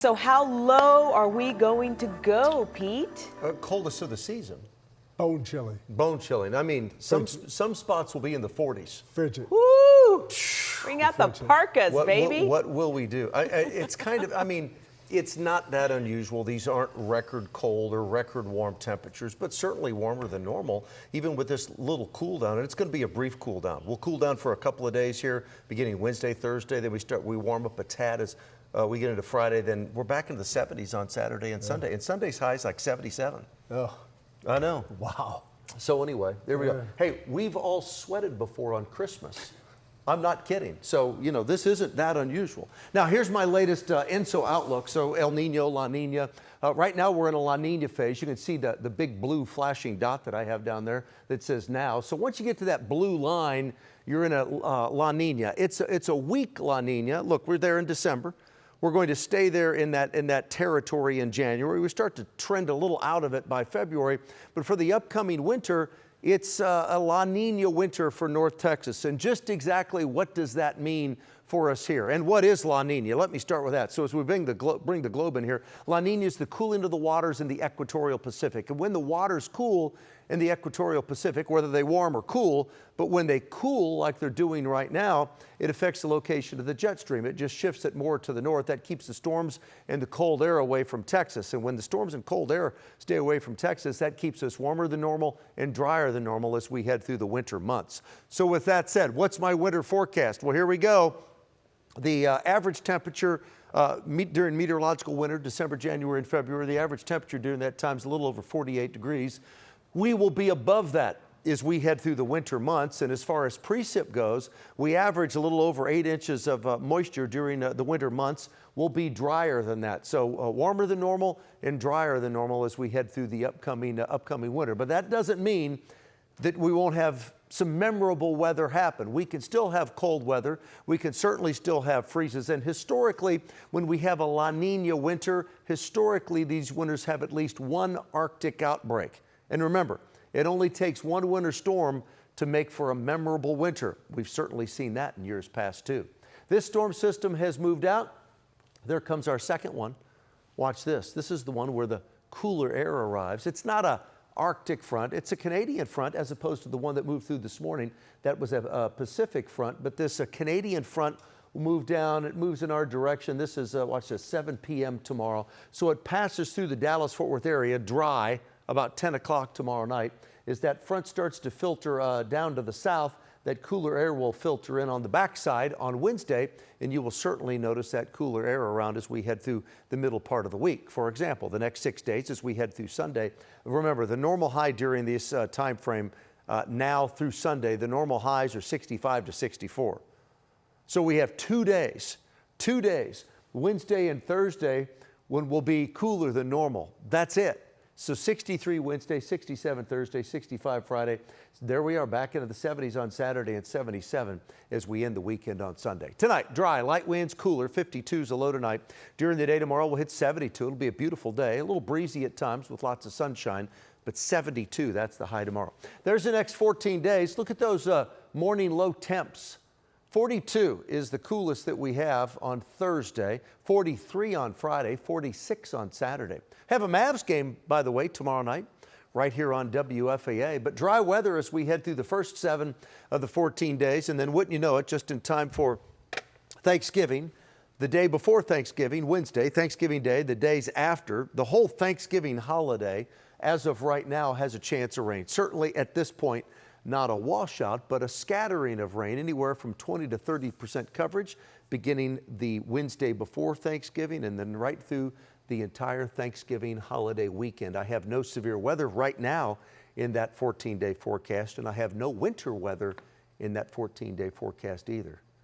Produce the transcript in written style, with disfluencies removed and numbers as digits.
So how low are we going to go, Pete? Coldest of the season. Bone chilly. Bone chilling. I mean, some spots will be in the 40s. Frigid. Woo! Bring out the parkas, baby. What will we do? It's kind of, I mean, it's not that unusual. These aren't record cold or record warm temperatures, but certainly warmer than normal, even with this little cool down. And it's going to be a brief cool down. We'll cool down for a couple of days here, beginning Wednesday, Thursday. Then we warm up a tad as we get into Friday. Then we're back into the 70s on Saturday and Sunday. And Sunday's high is like 77. Oh, I know. wow. So anyway, there we go. Hey, we've all sweated before on Christmas. I'm not kidding. So, you know, this isn't that unusual. Now, here's my latest ENSO outlook. So El Nino, La Nina. Right now, we're in a La Nina phase. You can see the big blue flashing dot that I have down there that says now. So once you get to that blue line, you're in a La Nina. It's a weak La Nina. Look, we're there in December. We're going to stay there in that territory in January. We start to trend a little out of it by February. But for the upcoming winter, it's a La Nina winter for North Texas. And just exactly what does that mean for us here? And what is La Nina? Let me start with that. So as we bring the globe in here, La Nina is the cooling of the waters in the equatorial Pacific. And when the waters cool in the equatorial Pacific, whether they warm or cool, but when they cool like they're doing right now, it affects the location of the jet stream. It just shifts it more to the north. That keeps the storms and the cold air away from Texas. And when the storms and cold air stay away from Texas, that keeps us warmer than normal and drier than normal as we head through the winter months. So with that said, what's my winter forecast? Well, here we go. The average temperature during meteorological winter, December, January, and February, the average temperature during that time is a little over 48 degrees. We will be above that as we head through the winter months. And as far as precip goes, we average a little over 8 inches of moisture during the winter months. We'll be drier than that. So warmer than normal and drier than normal as we head through the upcoming winter. But that doesn't mean that we won't have some memorable weather happen. We can still have cold weather. We can certainly still have freezes. And historically, when we have a La Nina winter, historically these winters have at least one Arctic outbreak. And remember, it only takes one winter storm to make for a memorable winter. We've certainly seen that in years past too. This storm system has moved out. There comes our second one. Watch this. This is the one where the cooler air arrives. It's not a Arctic front. It's a Canadian front as opposed to the one that moved through this morning. That was a Pacific front, but this Canadian front will move down. It moves in our direction. This is, watch this, 7 p.m. tomorrow. So it passes through the Dallas-Fort Worth area dry about 10 o'clock tomorrow night. As that front starts to filter down to the south, that cooler air will filter in on the backside on Wednesday, and you will certainly notice that cooler air around as we head through the middle part of the week. For example, the next 6 days as we head through Sunday, remember the normal high during this time frame now through Sunday, the normal highs are 65 to 64. So we have 2 days, Wednesday and Thursday, when we'll be cooler than normal. That's it. So 63 Wednesday, 67 Thursday, 65 Friday. There we are back into the 70s on Saturday and 77 as we end the weekend on Sunday. Tonight, dry, light winds, cooler, 52 is a low tonight. During the day tomorrow, we'll hit 72. It'll be a beautiful day, a little breezy at times with lots of sunshine, but 72, that's the high tomorrow. There's the next 14 days. Look at those morning low temps. 42 is the coolest that we have on Thursday, 43 on Friday, 46 on Saturday. Have a Mavs game, by the way, tomorrow night, right here on WFAA. But dry weather as we head through the first 7 of the 14 days. And then wouldn't you know it, just in time for Thanksgiving, the day before Thanksgiving, Wednesday, Thanksgiving Day, the days after, the whole Thanksgiving holiday, as of right now, has a chance of rain. Certainly at this point, not a washout, but a scattering of rain, anywhere from 20 to 30% coverage, beginning the Wednesday before Thanksgiving and then right through the entire Thanksgiving holiday weekend. I have no severe weather right now in that 14-day forecast, and I have no winter weather in that 14-day forecast either.